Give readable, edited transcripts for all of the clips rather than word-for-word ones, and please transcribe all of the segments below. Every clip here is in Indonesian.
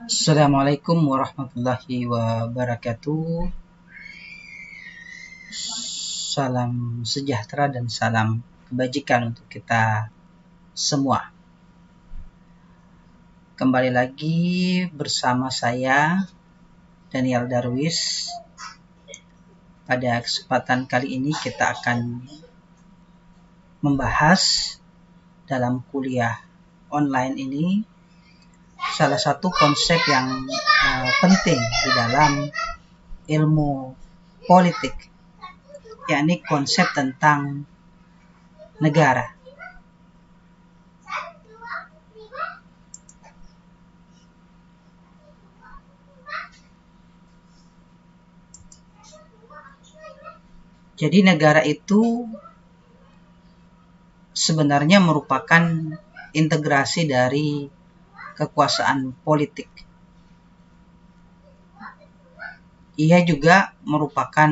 Assalamualaikum warahmatullahi wabarakatuh. Salam sejahtera dan salam kebajikan untuk kita semua. Kembali lagi bersama saya Daniel Darwis. Pada kesempatan kali ini kita akan membahas dalam kuliah online ini salah satu konsep yang penting di dalam ilmu politik, yakni konsep tentang negara. Jadi negara itu sebenarnya merupakan integrasi dari kekuasaan politik. Ia juga merupakan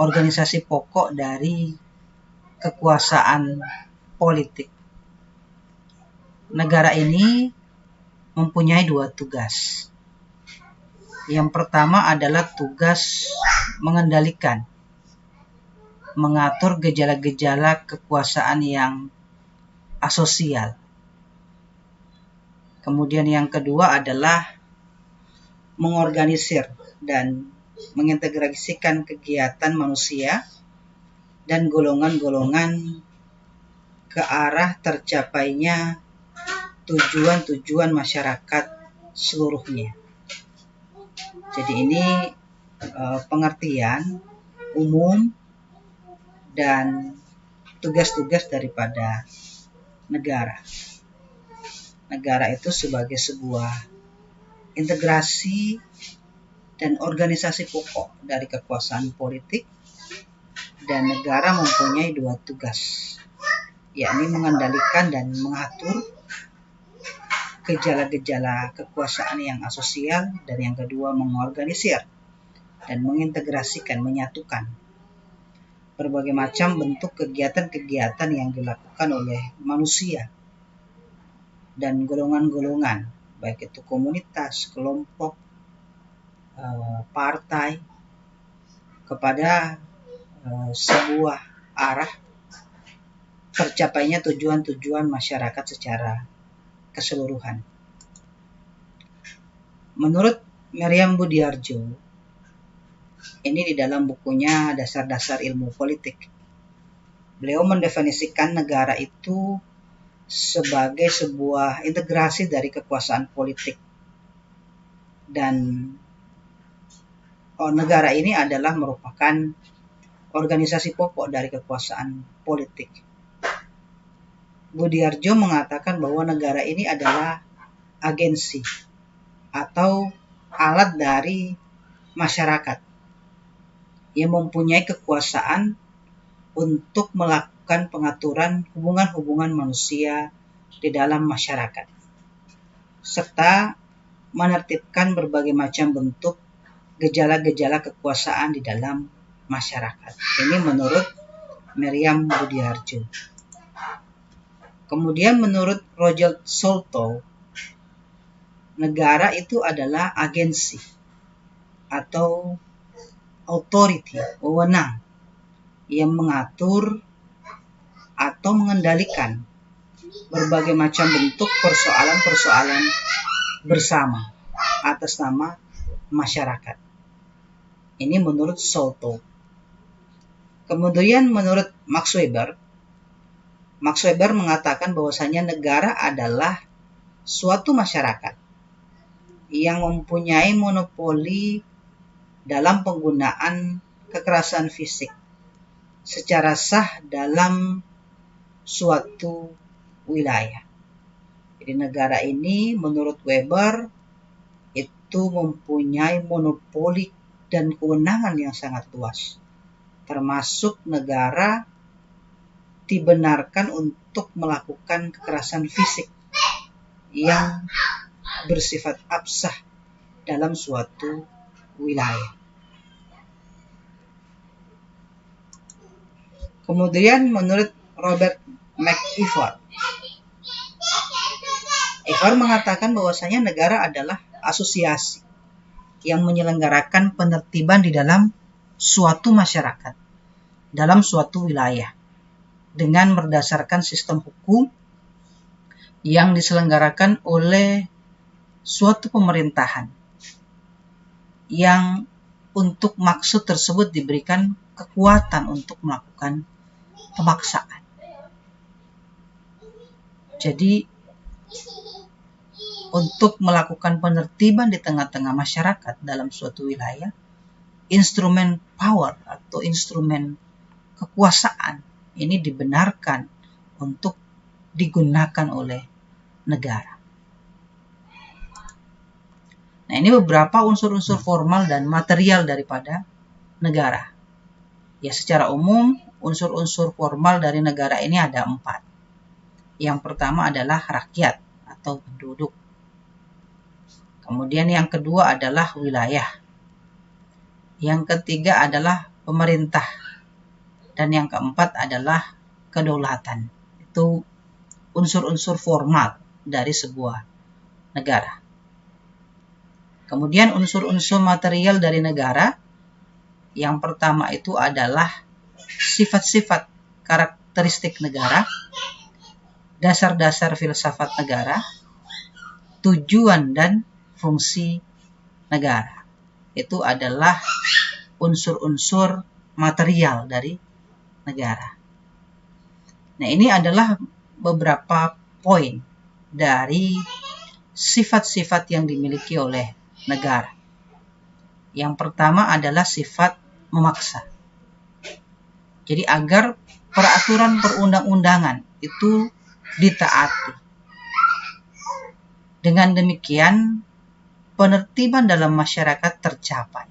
organisasi pokok dari kekuasaan politik. Negara ini mempunyai dua tugas. Yang pertama adalah tugas mengendalikan, mengatur gejala-gejala kekuasaan yang asosial. Kemudian yang kedua adalah mengorganisir dan mengintegrasikan kegiatan manusia dan golongan-golongan ke arah tercapainya tujuan-tujuan masyarakat seluruhnya. Jadi ini pengertian umum dan tugas-tugas daripada negara. Negara itu sebagai sebuah integrasi dan organisasi pokok dari kekuasaan politik, dan negara mempunyai dua tugas, yakni mengendalikan dan mengatur gejala-gejala kekuasaan yang asosial, dan yang kedua mengorganisir dan mengintegrasikan, menyatukan berbagai macam bentuk kegiatan-kegiatan yang dilakukan oleh manusia dan golongan-golongan, baik itu komunitas, kelompok, partai, kepada sebuah arah tercapainya tujuan-tujuan masyarakat secara keseluruhan. Menurut Meriam Budiarjo, ini di dalam bukunya Dasar-Dasar Ilmu Politik, beliau mendefinisikan negara itu sebagai sebuah integrasi dari kekuasaan politik, dan negara ini adalah merupakan organisasi pokok dari kekuasaan politik. Budiarjo mengatakan bahwa negara ini adalah agensi atau alat dari masyarakat yang mempunyai kekuasaan untuk melakukan pengaturan hubungan-hubungan manusia di dalam masyarakat, serta menertibkan berbagai macam bentuk gejala-gejala kekuasaan di dalam masyarakat. Ini menurut Meriam Budiarjo. Kemudian menurut Roger Solto, negara itu adalah agensi atau authority, wewenang, yang mengatur atau mengendalikan berbagai macam bentuk persoalan-persoalan bersama atas nama masyarakat. Ini menurut Solto. Kemudian menurut Max Weber mengatakan bahwasanya negara adalah suatu masyarakat yang mempunyai monopoli dalam penggunaan kekerasan fisik secara sah dalam suatu wilayah. Jadi negara ini menurut Weber itu mempunyai monopoli dan kewenangan yang sangat luas, termasuk negara dibenarkan untuk melakukan kekerasan fisik yang bersifat absah dalam suatu wilayah. Kemudian menurut Robert McIver mengatakan bahwasanya negara adalah asosiasi yang menyelenggarakan penertiban di dalam suatu masyarakat, dalam suatu wilayah, dengan berdasarkan sistem hukum yang diselenggarakan oleh suatu pemerintahan yang untuk maksud tersebut diberikan kekuatan untuk melakukan pemaksaan. Jadi untuk melakukan penertiban di tengah-tengah masyarakat dalam suatu wilayah, instrumen power atau instrumen kekuasaan ini dibenarkan untuk digunakan oleh negara. Nah, ini beberapa unsur-unsur formal dan material daripada negara. Ya, secara umum, unsur-unsur formal dari negara ini ada 4. Yang pertama adalah rakyat atau penduduk. Kemudian yang kedua adalah wilayah. Yang ketiga adalah pemerintah. Dan yang keempat adalah kedaulatan. Itu unsur-unsur formal dari sebuah negara. Kemudian unsur-unsur material dari negara, yang pertama itu adalah sifat-sifat karakteristik negara, dasar-dasar filsafat negara, tujuan dan fungsi negara. Itu adalah unsur-unsur material dari negara. Nah, ini adalah beberapa poin dari sifat-sifat yang dimiliki oleh negara. Yang pertama adalah sifat memaksa. Jadi agar peraturan perundang-undangan itu ditaati. Dengan demikian, penertiban dalam masyarakat tercapai,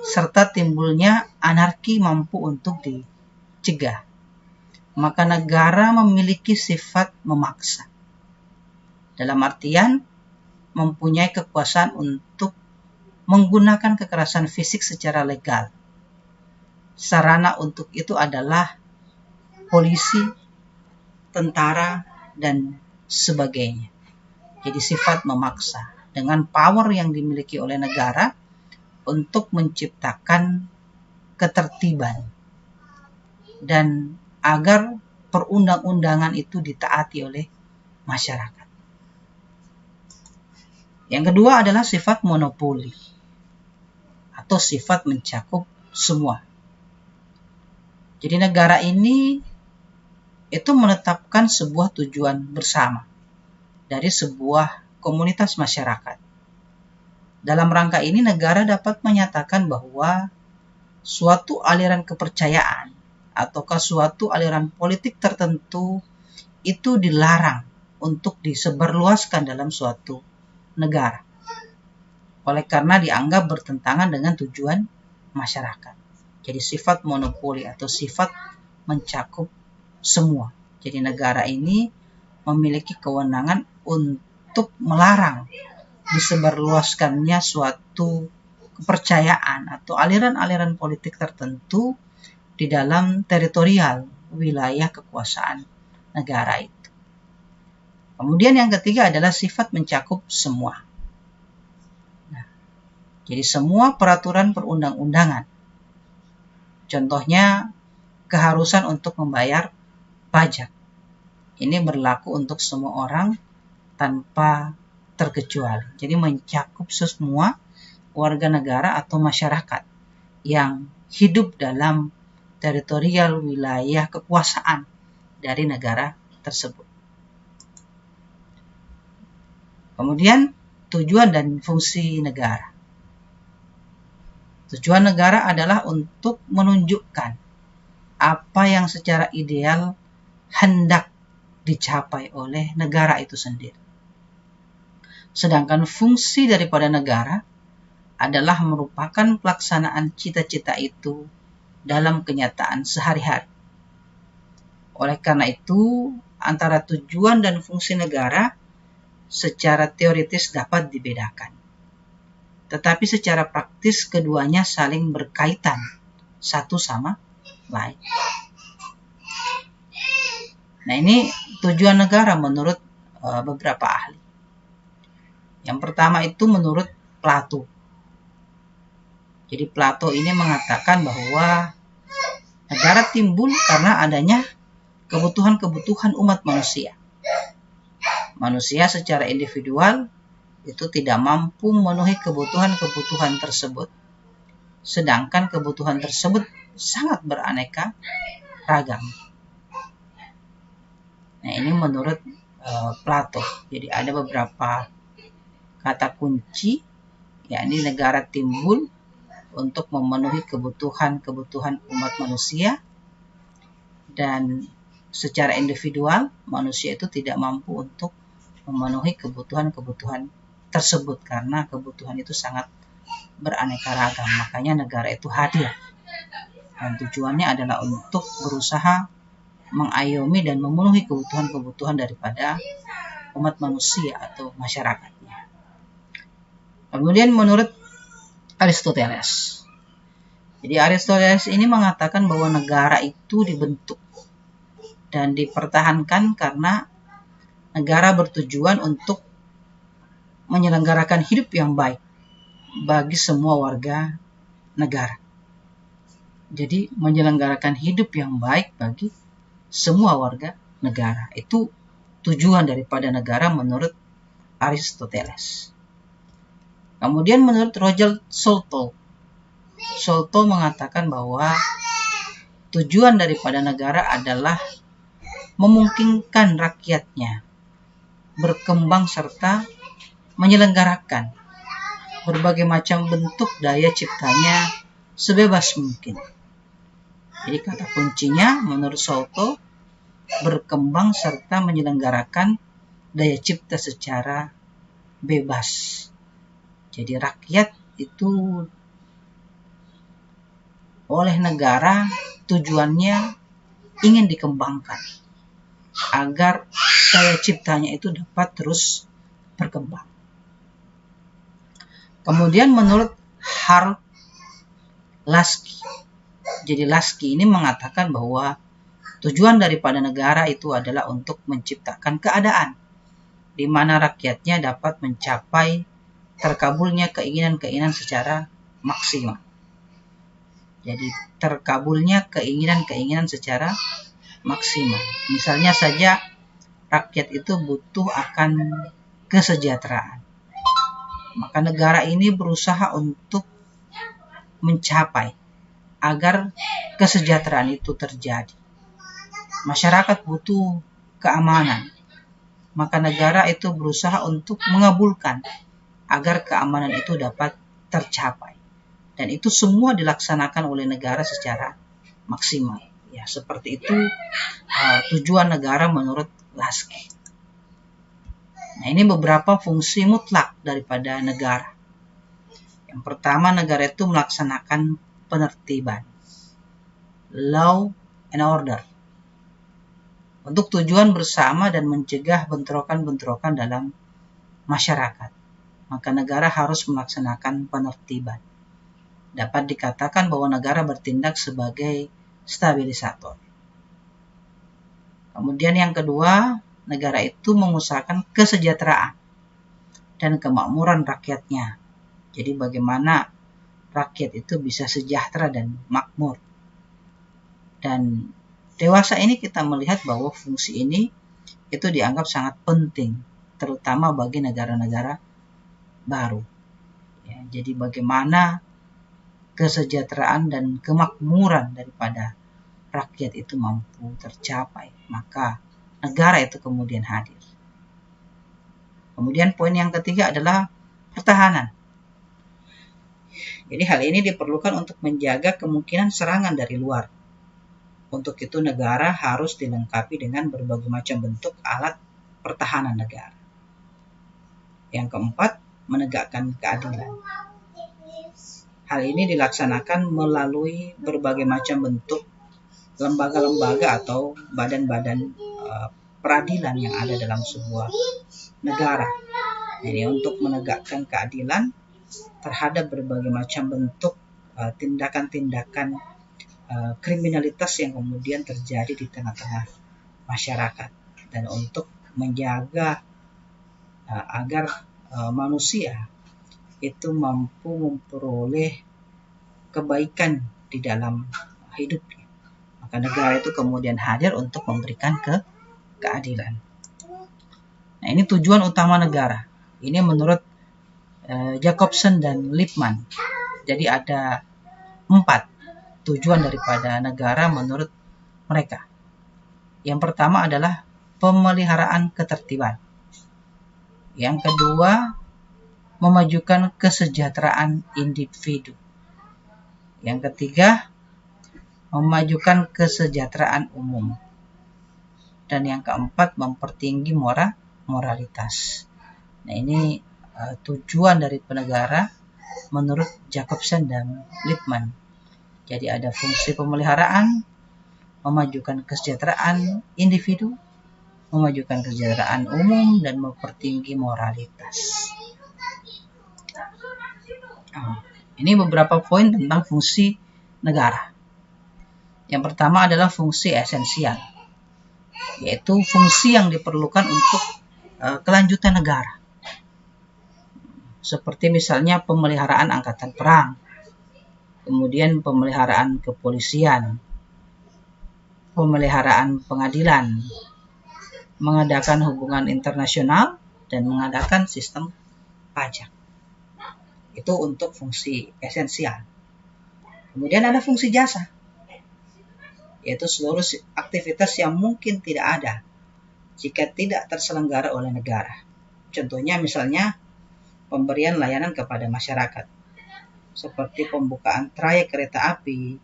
serta timbulnya anarki mampu untuk dicegah. Maka negara memiliki sifat memaksa. Dalam artian, mempunyai kekuasaan untuk menggunakan kekerasan fisik secara legal. Sarana untuk itu adalah polisi, tentara, dan sebagainya. Jadi sifat memaksa dengan power yang dimiliki oleh negara untuk menciptakan ketertiban dan agar perundang-undangan itu ditaati oleh masyarakat. Yang kedua adalah sifat monopoli atau sifat mencakup semua. Jadi negara ini itu menetapkan sebuah tujuan bersama dari sebuah komunitas masyarakat. Dalam rangka ini negara dapat menyatakan bahwa suatu aliran kepercayaan ataukah suatu aliran politik tertentu itu dilarang untuk disebarluaskan dalam suatu negara. Oleh karena dianggap bertentangan dengan tujuan masyarakat. Jadi sifat monopoli atau sifat mencakup semua. Jadi negara ini memiliki kewenangan untuk melarang disebarluaskannya suatu kepercayaan atau aliran-aliran politik tertentu di dalam teritorial wilayah kekuasaan negara itu. Kemudian yang ketiga adalah sifat mencakup semua. Nah, jadi semua peraturan perundang-undangan. Contohnya keharusan untuk membayar pajak. Ini berlaku untuk semua orang tanpa terkecuali. Jadi mencakup semua warga negara atau masyarakat yang hidup dalam teritorial wilayah kekuasaan dari negara tersebut. Kemudian tujuan dan fungsi negara. Tujuan negara adalah untuk menunjukkan apa yang secara ideal hendak dicapai oleh negara itu sendiri. Sedangkan fungsi daripada negara adalah merupakan pelaksanaan cita-cita itu dalam kenyataan sehari-hari. Oleh karena itu, antara tujuan dan fungsi negara secara teoritis dapat dibedakan. Tetapi secara praktis keduanya saling berkaitan satu sama lain. Nah, ini tujuan negara menurut beberapa ahli. Yang pertama itu menurut Plato. Jadi Plato ini mengatakan bahwa negara timbul karena adanya kebutuhan-kebutuhan umat manusia. Manusia secara individual itu tidak mampu memenuhi kebutuhan-kebutuhan tersebut. Sedangkan kebutuhan tersebut sangat beraneka ragam. Nah, ini menurut Plato. Jadi ada beberapa kata kunci, yakni negara timbul untuk memenuhi kebutuhan-kebutuhan umat manusia, dan secara individual manusia itu tidak mampu untuk memenuhi kebutuhan-kebutuhan tersebut karena kebutuhan itu sangat beraneka ragam. Makanya negara itu hadir dan tujuannya adalah untuk berusaha mengayomi dan memenuhi kebutuhan-kebutuhan daripada umat manusia atau masyarakatnya. Kemudian menurut Aristoteles. Jadi Aristoteles ini mengatakan bahwa negara itu dibentuk dan dipertahankan karena negara bertujuan untuk menyelenggarakan hidup yang baik bagi semua warga negara. Jadi menyelenggarakan hidup yang baik bagi semua warga negara. Itu tujuan daripada negara menurut Aristoteles. Kemudian menurut Roger Sholto mengatakan bahwa tujuan daripada negara adalah memungkinkan rakyatnya berkembang serta menyelenggarakan berbagai macam bentuk daya ciptanya sebebas mungkin. Jadi kata kuncinya menurut Sholto, berkembang serta menyelenggarakan daya cipta secara bebas. Jadi rakyat itu oleh negara tujuannya ingin dikembangkan agar daya ciptanya itu dapat terus berkembang. Kemudian menurut Harold Laski. Jadi Laski ini mengatakan bahwa tujuan daripada negara itu adalah untuk menciptakan keadaan di mana rakyatnya dapat mencapai terkabulnya keinginan-keinginan secara maksimal. Jadi terkabulnya keinginan-keinginan secara maksimal. Misalnya saja rakyat itu butuh akan kesejahteraan. Maka negara ini berusaha untuk mencapai agar kesejahteraan itu terjadi. Masyarakat butuh keamanan. Maka negara itu berusaha untuk mengabulkan agar keamanan itu dapat tercapai. Dan itu semua dilaksanakan oleh negara secara maksimal. Ya, seperti itu tujuan negara menurut Laski. Nah, ini beberapa fungsi mutlak daripada negara. Yang pertama, negara itu melaksanakan penertiban, law and order, untuk tujuan bersama dan mencegah bentrokan-bentrokan dalam masyarakat. Maka negara harus melaksanakan penertiban. Dapat dikatakan bahwa negara bertindak sebagai stabilisator. Kemudian yang kedua, negara itu mengusahakan kesejahteraan dan kemakmuran rakyatnya. Jadi bagaimana rakyat itu bisa sejahtera dan makmur. Dan dewasa ini kita melihat bahwa fungsi ini itu dianggap sangat penting, terutama bagi negara-negara baru. Ya, jadi bagaimana kesejahteraan dan kemakmuran daripada rakyat itu mampu tercapai, maka negara itu kemudian hadir. Kemudian poin yang ketiga adalah pertahanan. Jadi hal ini diperlukan untuk menjaga kemungkinan serangan dari luar. Untuk itu negara harus dilengkapi dengan berbagai macam bentuk alat pertahanan negara. Yang keempat, menegakkan keadilan. Hal ini dilaksanakan melalui berbagai macam bentuk lembaga-lembaga atau badan-badan peradilan yang ada dalam sebuah negara. Jadi untuk menegakkan keadilan terhadap berbagai macam bentuk tindakan-tindakan kriminalitas yang kemudian terjadi di tengah-tengah masyarakat, dan untuk menjaga agar manusia itu mampu memperoleh kebaikan di dalam hidupnya. Maka negara itu kemudian hadir untuk memberikan keadilan. Nah, ini tujuan utama negara. Ini menurut Jacobson dan Lippmann. Jadi ada 4 tujuan daripada negara menurut mereka. Yang pertama adalah pemeliharaan ketertiban. Yang kedua, memajukan kesejahteraan individu. Yang ketiga, memajukan kesejahteraan umum. Dan yang keempat, mempertinggi moralitas. Nah, ini tujuan dari negara menurut Jacobson dan Lippmann. Jadi ada fungsi pemeliharaan, memajukan kesejahteraan individu, memajukan kesejahteraan umum, dan mempertinggi moralitas. Ini beberapa poin tentang fungsi negara. Yang pertama adalah fungsi esensial, yaitu fungsi yang diperlukan untuk kelanjutan negara. Seperti misalnya pemeliharaan angkatan perang, kemudian pemeliharaan kepolisian, pemeliharaan pengadilan, mengadakan hubungan internasional, dan mengadakan sistem pajak. Itu untuk fungsi esensial. Kemudian ada fungsi jasa, yaitu seluruh aktivitas yang mungkin tidak ada jika tidak terselenggara oleh negara. Contohnya misalnya pemberian layanan kepada masyarakat, seperti pembukaan trayek kereta api,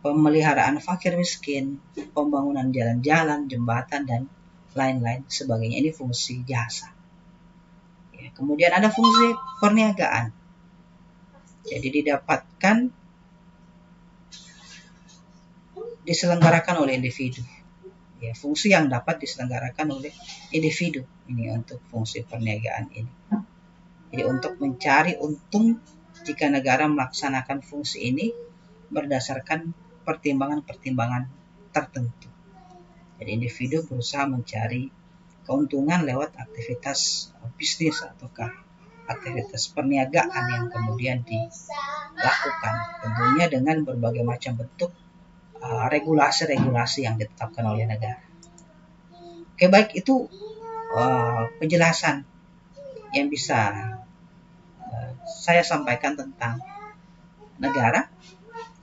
pemeliharaan fakir miskin, pembangunan jalan-jalan, jembatan, dan lain-lain sebagainya. Ini fungsi jasa. Ya, kemudian ada fungsi perniagaan. Jadi diselenggarakan oleh individu. Ya, fungsi yang dapat diselenggarakan oleh individu. Ini untuk fungsi perniagaan ini. Jadi untuk mencari untung jika negara melaksanakan fungsi ini berdasarkan pertimbangan-pertimbangan tertentu. Jadi individu berusaha mencari keuntungan lewat aktivitas bisnis ataukah aktivitas perniagaan yang kemudian dilakukan. Tentunya dengan berbagai macam bentuk regulasi-regulasi yang ditetapkan oleh negara. Oke, baik, itu penjelasan yang bisa saya sampaikan tentang negara.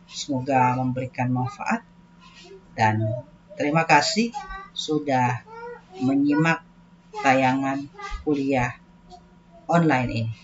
Semoga memberikan manfaat, dan terima kasih sudah menyimak tayangan kuliah online ini.